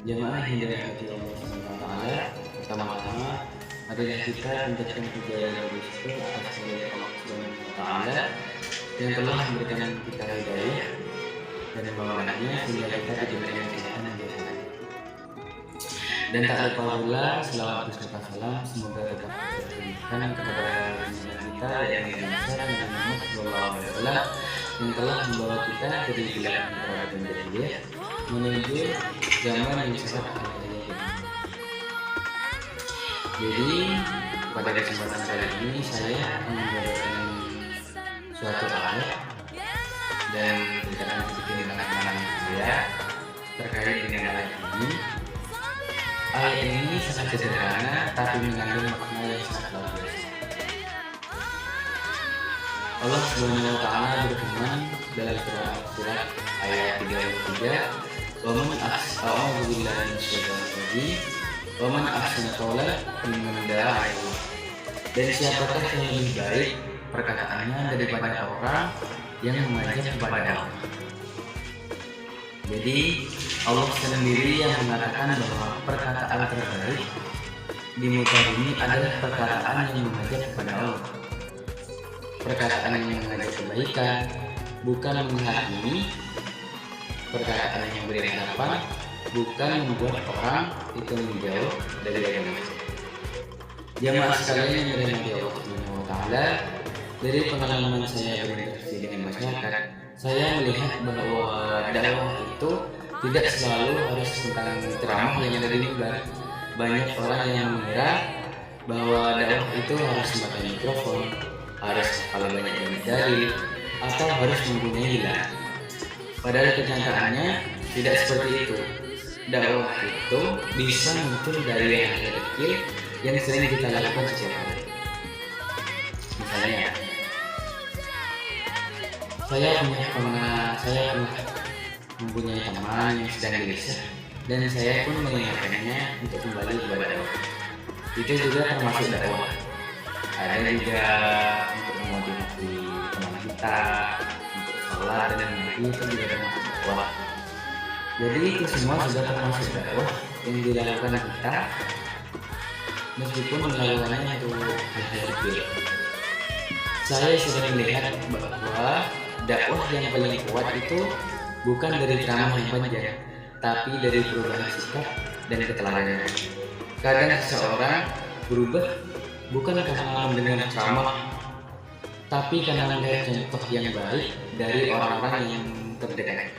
Jamaah yang dirahmati Allah Subhanahu wa taala, pertama-tama marilah kita panjatkan puja dan syukur atas kehadirat Allah Subhanahu wa taala yang telah memberikan kita hidayah dan membawakannya sehingga kita diberikan kesehatan dan kesehatan. Dan tak lupa pula selawat beserta salam semoga tetap tercurahkan kepada kita yang Muhammad sallallahu alaihi wasallam yang telah membawa kita dari gelap peradaban jahiliyah menuju zaman yang cerah al-hidayah. Jadi pada kesempatan kali ini saya akan membawakan suatu ayat dan ceritakan sedikit tentang pengalaman saya terkait dengan ayat ini. Ayat ini sangat sederhana tapi mengandung makna yang sangat luar biasa. Allah Subhanahu wa taala berfirman dalam surat ayat 33, "Wa man a'udzu billahi minasyaitonir rajim, wa man ahsanu qawlan mimman da'a ila Allah." Dan siapakah yang lebih baik perkataannya daripada orang yang mengajak kepada Allah. Jadi Allah sendiri yang mengatakan bahwa perkataan terbaik di muka bumi adalah perkataan yang mengajak kepada Allah. Perkataan yang mengajak kebaikan, bukan menghakimi. Perkataan yang memberi harapan, bukan membuat orang itu menjauh dari agama. Jamaah sekalian yang dirahmati Allah Subhanahu wa taala, dari pengalaman saya berinteraksi dengan masyarakat, saya melihat bahwa dakwah itu tidak selalu harus tentang ceramah yang ada di mimbar. Banyak orang yang mengira bahwa dakwah itu harus memakai mikrofon, harus kalau banyak yang dalil, atau harus mempunyai hilang. Padahal kenyataannya tidak seperti itu. Dakwah itu bisa muncul dari hal kecil yang sering kita lakukan setiap hari. Misalnya, saya pernah mempunyai teman yang sedang gelisah dan saya pun mengingatkannya untuk kembali kepada Allah. Itu juga termasuk dakwah. Ada juga untuk memotivasi teman kita untuk sholat dan mengaji, itu juga termasuk dakwah. Jadi itu semua sudah termasuk dakwah yang dilakukan kita meskipun melakukannya itu hal-hal kecil. Saya sudah melihat bahwa dakwah yang paling kuat itu bukan dari ceramah yang panjang, tapi dari perubahan sikap dan keteladanan. Kadang seseorang berubah bukan karena mendengar ceramah, tapi karena melihat contoh yang baik dari orang-orang yang terdekat.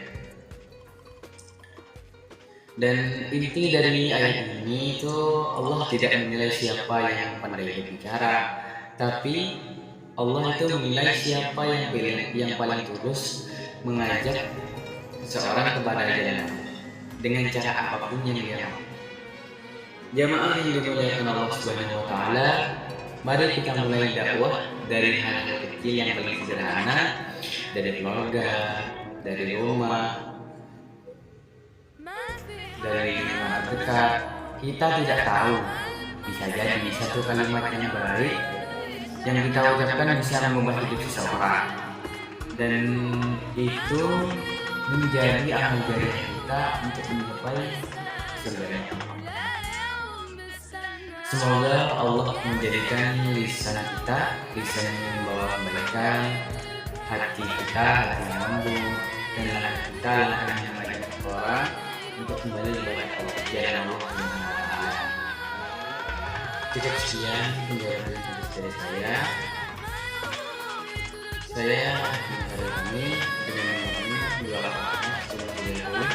Dan inti dari ayat ini itu Allah tidak menilai siapa yang pandai berbicara, tapi Allah itu menilai siapa yang paling tulus mengajak seseorang kepada jalan dengan cara apapun yang dia mau. Jamaah yang dimuliakan Allah Subhanahu wa taala, mari kita mulai dakwah dari hal kecil yang paling sederhana, dari keluarga, dari rumah, dari lingkungan terdekat. Kita tidak tahu, bisa jadi satu kalimat yang baik yang kita ucapkan bisa mengubah hidup seseorang, dan itu menjadi amal jariah kita untuk mencapai surga. Semoga Allah menjadikan lisan kita lisan yang membawa kebaikan, hati kita hati yang lembut, dan langkah kita langkah yang mengajak orang untuk kembali kepada Allah. Jalan Allah. Cukup sekian penjelasan dari saya. Saya dari kami dengan kami dua orang sebelum